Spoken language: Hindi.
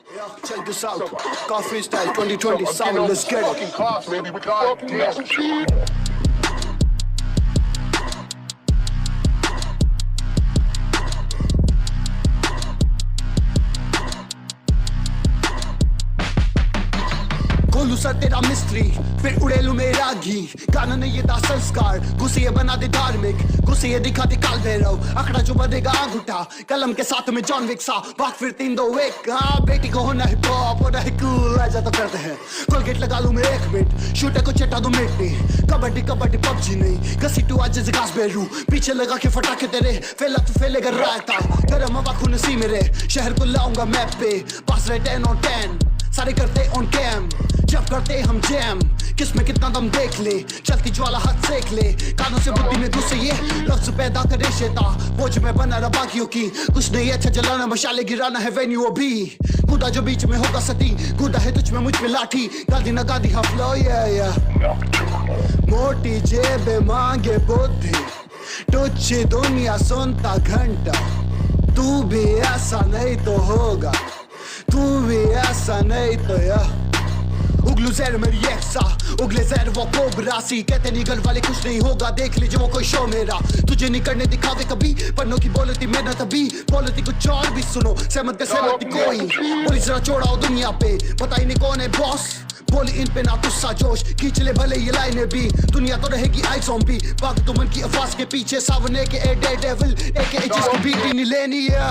Yeah, check this out. Coffee style 2020 sound. Let's get it. Class, baby, with ideas. खोलू सर तेरा मिस्ट्री फिर उड़ेलू मेरा घी कानून ये दा संस्कार गुस्से ये बना दे धार्मिक गुस्से ये दिखा दे काल भैरव अखड़ा जो बनेगा अंगूठा कलम के साथ में जॉन विक सा भाग फिर 3 2 1 हाँ बेटी को होना हिप हॉप होना है कूल ऐसा तो करते हैं कोलगेट लगा लूं मैं 1 मिनट शूटर को चटा दूं मिट्टी कबड्डी कबड्डी पबजी नहीं घसी टू आज जगास बेरू पीछे लगा के फटाके तेरे फैला तू फैलेगा रायता गरम हवा खून सी मेरे शहर को लाऊंगा मैप पे पास रहे 10 on 10 सारे करते ऑन कैम जब करते हम जैम किसमें कितना दम देख ले चलती ज्वाला हाथ सेक ले कानों से बुद्धि में घुसे ये लफ्ज पैदा करे शेता बोझ में बना रहा बाकियों की कुछ नहीं अच्छा जलाना मशाले गिराना है वेन्यू अभी कूदा जो बीच में होगा सती कूदा है तुझ में मुझ में लाठी गादी ना गादी हफलो या मोटी जेब मांगे बुद्धि तुझे दुनिया सुनता घंटा तू भी ऐसा नहीं तो होगा तू भी ऐसा नहीं तो या उगलू जहर मेरी एक्सा उगले जहर वो कोबरासी कहते नहीं घर वाले कुछ नहीं होगा देख लीजिए वो कोई शो मेरा तुझे नहीं करने दिखावे कभी पन्नों की बोलती मेहनत अभी बोलती कुछ और भी सुनो सहमत का सहमत कोई पुलिस जरा छोड़ाओ दुनिया पे पता ही नहीं कौन है बॉस बोली इन पे ना गुस्सा जोश खींच ले भले ये लाइनें भी दुनिया तो रहेगी आई ज़ॉम्बी भाग तुमन की आवाज के पीछे सावने के ए डे डेविल एक जिसकी बीट नहीं लेनी है